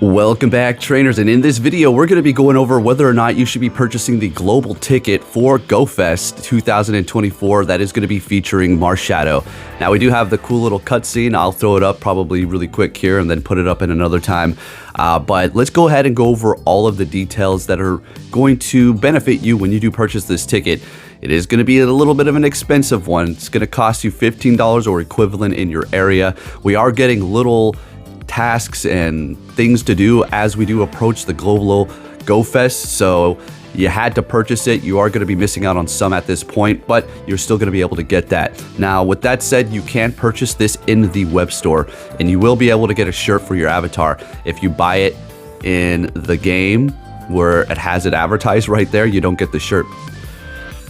Welcome back, trainers, and in this video we're going to be going over whether or not you should be purchasing the global ticket for GoFest 2024 that is going to be featuring Marshadow. Now we do have the cool little cutscene. I'll throw it up probably really quick here and then put it up in another time. But let's go ahead and go over all of the details that are going to benefit you when you do purchase this ticket. It is going to be a little bit of an expensive one. It's going to cost you $15 or equivalent in your area. We are getting little tasks and things to do as we do approach the global GoFest, so you had to purchase it. You are going to be missing out on some at this point, but you're still going to be able to get that. Now, with that said, you can purchase this in the web store, and you will be able to get a shirt for your avatar. If you buy it in the game where it has it advertised right there, you don't get the shirt.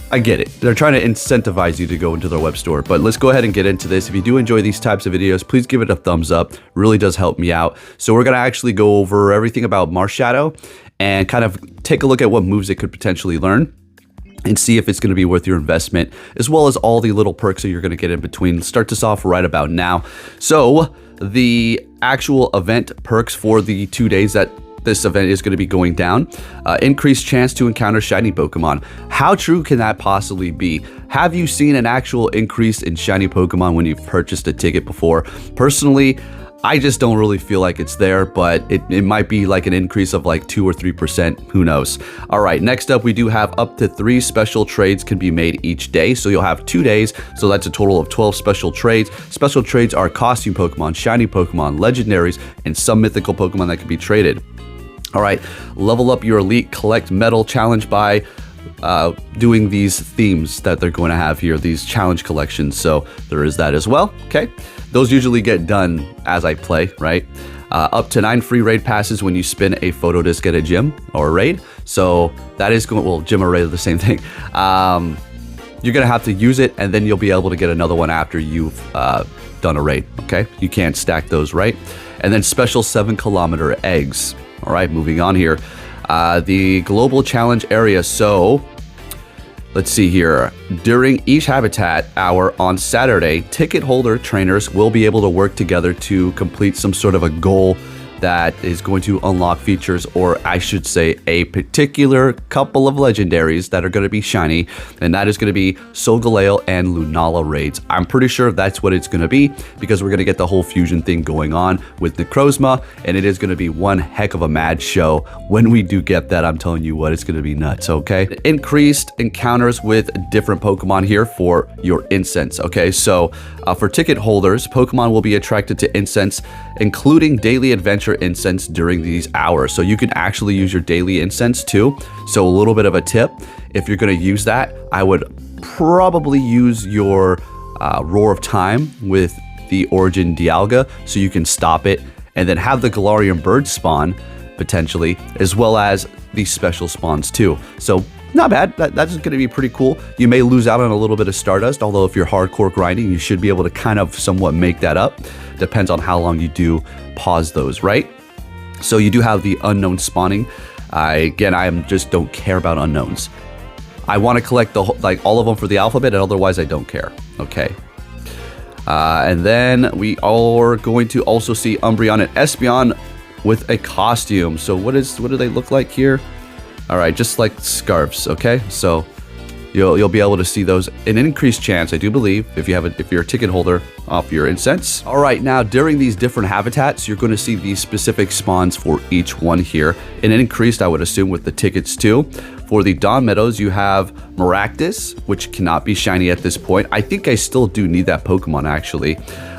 I get it. They're trying to incentivize you to go into their web store, but let's go ahead and get into this. If you do enjoy these types of videos, please give it a thumbs up. Really does help me out. So we're going to actually go over everything about Marshadow and kind of take a look at what moves it could potentially learn and see if it's going to be worth your investment, as well as all the little perks that you're going to get in between. Let's start this off right about now. So the actual event perks for the 2 days that this event is going to be going down. Increased chance to encounter shiny Pokemon. How true can that possibly be? Have you seen an actual increase in shiny Pokemon when you've purchased a ticket before? Personally, I just don't really feel like it's there, but it might be like an increase of like 2 or 3%. Who knows? All right, next up, we do have up to 3 special trades can be made each day. So you'll have 2 days. So that's a total of 12 special trades. Special trades are costume Pokemon, shiny Pokemon, legendaries, and some mythical Pokemon that can be traded. All right, level up your elite collect medal challenge by doing these themes that they're going to have here, these challenge collections. So there is that as well. Okay, those usually get done as I play, right? Up to 9 free raid passes when you spin a photo disc at a gym or a raid. So that is going, well, gym or raid are the same thing. You're going to have to use it, and then you'll be able to get another one after you've done a raid. Okay, you can't stack those, right? And then special 7-kilometer eggs. All right, moving on here. The global challenge area. So let's see here. During each habitat hour on Saturday, ticket holder trainers will be able to work together to complete some sort of a goal that is going to unlock features, or I should say a particular couple of legendaries that are going to be shiny, and that is going to be Solgaleo and Lunala raids. I'm pretty sure that's what it's going to be, because we're going to get the whole fusion thing going on with Necrozma, and it is going to be one heck of a mad show. When we do get that, I'm telling you what, it's going to be nuts, okay? Increased encounters with different Pokemon here for your incense, okay? So for ticket holders, Pokemon will be attracted to incense, including daily adventure incense during these hours. So you can actually use your daily incense too. So a little bit of a tip, if you're going to use that, I would probably use your Roar of Time with the Origin Dialga, so you can stop it and then have the Galarian bird spawn potentially, as well as these special spawns too. So not bad. That's going to be pretty cool. You may lose out on a little bit of Stardust, although if you're hardcore grinding, you should be able to kind of somewhat make that up. Depends on how long you do pause those, right? So you do have the unknown spawning. I just don't care about unknowns. I want to collect the all of them for the alphabet, and otherwise I don't care. Okay. And then we are going to also see Umbreon and Espeon with a costume. So what do they look like here? All right, just like scarves, okay? So you'll be able to see those in an increased chance, I do believe, if you're a ticket holder off your incense. All right, now during these different habitats, you're going to see these specific spawns for each one here, and an increased, I would assume, with the tickets too. For the Dawn Meadows, you have Maractus, which cannot be shiny at this point. I think I still do need that Pokemon, actually.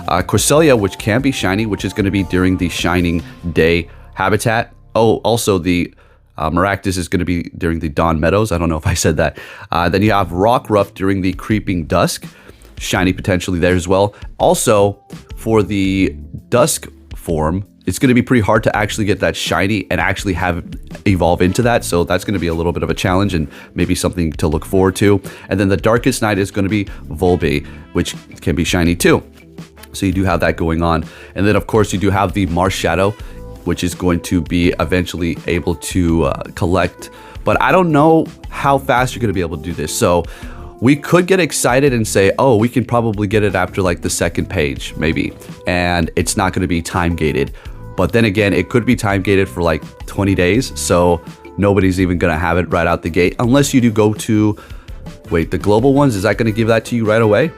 Corselia, which can be shiny, which is going to be during the Shining Day habitat. Oh, also the Maractus is going to be during the Dawn Meadows. I don't know if I said that. Then you have Rockruff during the Creeping Dusk. Shiny potentially there as well. Also, for the Dusk form, it's going to be pretty hard to actually get that shiny and actually have it evolve into that. So that's going to be a little bit of a challenge and maybe something to look forward to. And then the Darkest Night is going to be Volbeat, which can be shiny too. So you do have that going on. And then, of course, you do have the Marshadow, which is going to be eventually able to collect. But I don't know how fast you're going to be able to do this. So we could get excited and say, oh, we can probably get it after like the second page, maybe. And it's not going to be time gated. But then again, it could be time gated for like 20 days. So nobody's even going to have it right out the gate unless you do go to, wait, the global ones, is that going to give that to you right away?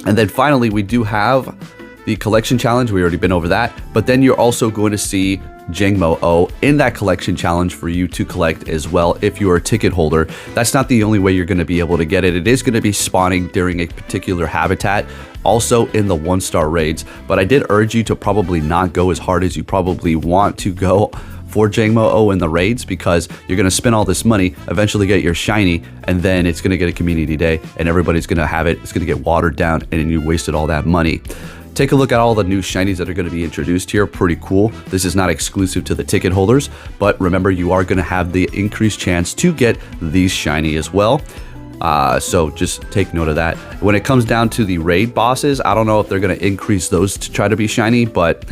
And then finally, we do have the collection challenge. We already been over that, but then you're also going to see Jangmo-O in that collection challenge for you to collect as well if you're a ticket holder. That's not the only way you're going to be able to get it. It is going to be spawning during a particular habitat, also in the 1-star raids. But I did urge you to probably not go as hard as you probably want to go for Jangmo-O in the raids, because you're going to spend all this money, eventually get your shiny, and then it's going to get a community day and everybody's going to have it. It's going to get watered down and then you wasted all that money. Take a look at all the new shinies that are going to be introduced here. Pretty cool. This is not exclusive to the ticket holders, but remember, you are going to have the increased chance to get these shiny as well. So just take note of that. When it comes down to the raid bosses, I don't know if they're going to increase those to try to be shiny, but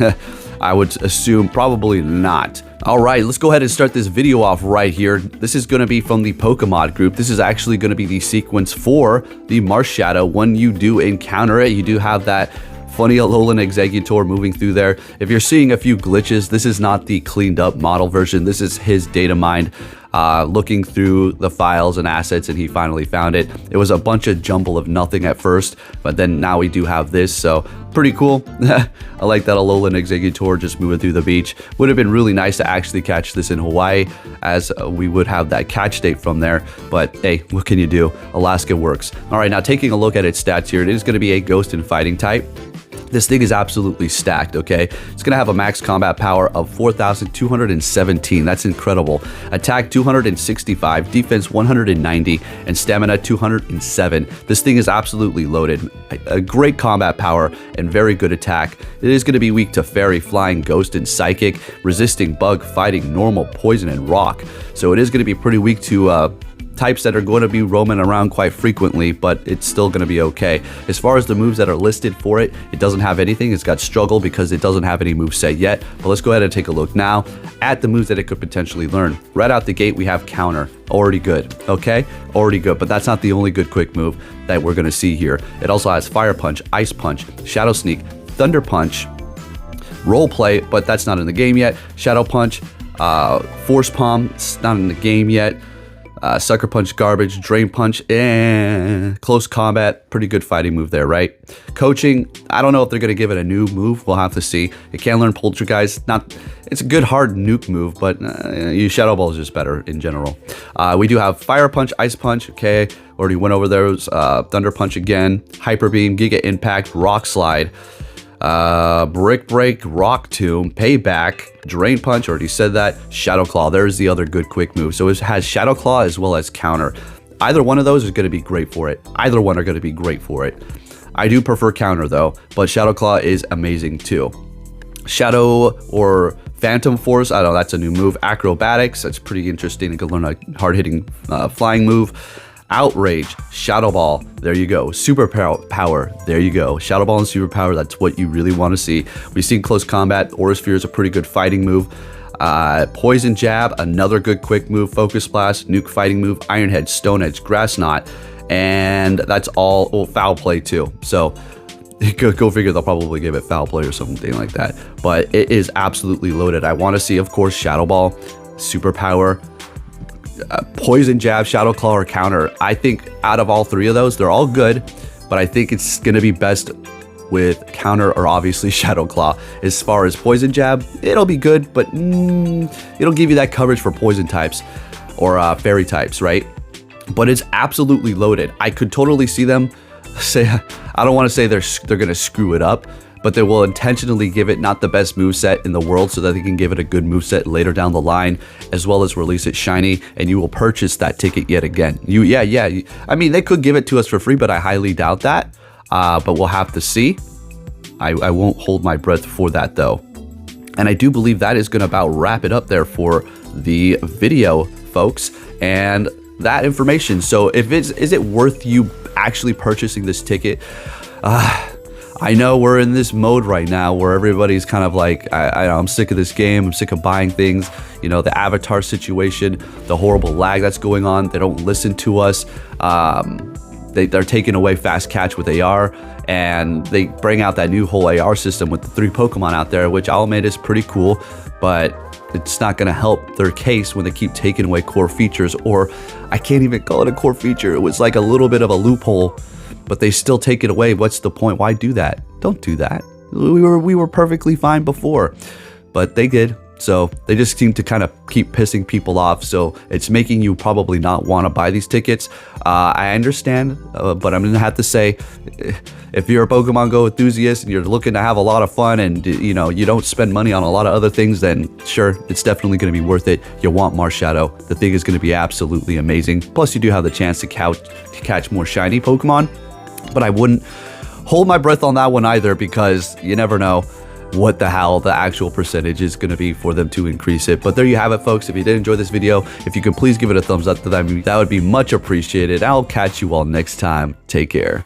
I would assume probably not. All right, let's go ahead and start this video off right here. This is going to be from the Pokemon group. This is actually going to be the sequence for the Marshadow. When you do encounter it, you do have that funny Alolan Exeggutor moving through there. If you're seeing a few glitches, this is not the cleaned up model version. This is his data mined, looking through the files and assets, and he finally found it. It was a bunch of jumble of nothing at first, but then now we do have this, so pretty cool. I like that Alolan Exeggutor just moving through the beach. Would have been really nice to actually catch this in Hawaii, as we would have that catch date from there, but hey, what can you do? Alaska works. All right, now taking a look at its stats here, it is going to be a ghost and fighting type. This thing is absolutely stacked, okay? It's going to have a max combat power of 4,217. That's incredible. Attack 265, defense 190, and stamina 207. This thing is absolutely loaded. A great combat power and very good attack. It is going to be weak to fairy, flying, ghost, and psychic, resisting bug, fighting, normal, poison, and rock. So it is going to be pretty weak to types that are going to be roaming around quite frequently, but it's still going to be okay. As far as the moves that are listed for it, it doesn't have anything. It's got struggle because it doesn't have any moveset yet. But let's go ahead and take a look now at the moves that it could potentially learn. Right out the gate, we have counter. Already good, okay? Already good, but that's not the only good quick move that we're going to see here. It also has fire punch, ice punch, shadow sneak, thunder punch, role play, but that's not in the game yet. Shadow punch, force palm, it's not in the game yet. Sucker punch, garbage, drain punch, and close combat. Pretty good fighting move there, right? Coaching, I don't know if they're going to give it a new move. We'll have to see. It can learn Poltergeist. It's a good hard nuke move, but Shadow Ball is just better in general. We do have fire punch, ice punch. Okay, already went over those. Thunder punch again. Hyper beam, giga impact, rock slide. Brick break, rock tomb, payback, drain punch, already said that. Shadow claw, there's the other good quick move. So it has shadow claw as well as counter. Either one of those is going to be great for it. Either one are going to be great for it. I do prefer counter though, but shadow claw is amazing too. Shadow or phantom force, I don't know, that's a new move. Acrobatics, that's pretty interesting. You can learn a hard-hitting flying move. Outrage, Shadow Ball, there you go. Super power, there you go. Shadow Ball and Super Power, that's what you really want to see. We've seen close combat. Aura Sphere is a pretty good fighting move. Poison Jab, another good quick move. Focus Blast, Nuke fighting move. Iron Head, Stone Edge, Grass Knot, and that's all foul play too. So go figure, they'll probably give it foul play or something like that. But it is absolutely loaded. I want to see, of course, Shadow Ball, Super Power, Poison Jab, Shadow Claw, or counter. I think out of all three of those, they're all good, but I think it's going to be best with counter or obviously Shadow Claw. As far as Poison Jab, it'll be good, but it'll give you that coverage for poison types or fairy types, right? But it's absolutely loaded. I could totally see them say, I don't want to say they're going to screw it up, but they will intentionally give it not the best moveset in the world so that they can give it a good moveset later down the line, as well as release it shiny, and you will purchase that ticket yet again. I mean, they could give it to us for free, but I highly doubt that. But we'll have to see. I won't hold my breath for that though. And I do believe that is going to about wrap it up there for the video, folks, and that information. So is it worth you actually purchasing this ticket? I know we're in this mode right now where everybody's kind of like, I'm sick of this game. I'm sick of buying things. You know, the avatar situation, the horrible lag that's going on. They don't listen to us. They're taking away fast catch with AR. and they bring out that new whole AR system with the 3 Pokemon out there, which I'll admit is pretty cool, but it's not going to help their case when they keep taking away core features, or I can't even call it a core feature. It was like a little bit of a loophole, but they still take it away. What's the point? Why do that? Don't do that. We were perfectly fine before, but they did. So they just seem to kind of keep pissing people off. So it's making you probably not want to buy these tickets. I understand, but I'm going to have to say, if you're a Pokemon Go enthusiast and you're looking to have a lot of fun and you don't spend money on a lot of other things, then sure, it's definitely going to be worth it. You want Marshadow. The thing is going to be absolutely amazing. Plus, you do have the chance to catch more shiny Pokemon. But I wouldn't hold my breath on that one either, because you never know what the hell the actual percentage is going to be for them to increase it. But there you have it, folks. If you did enjoy this video, if you could please give it a thumbs up, that would be much appreciated. I'll catch you all next time. Take care.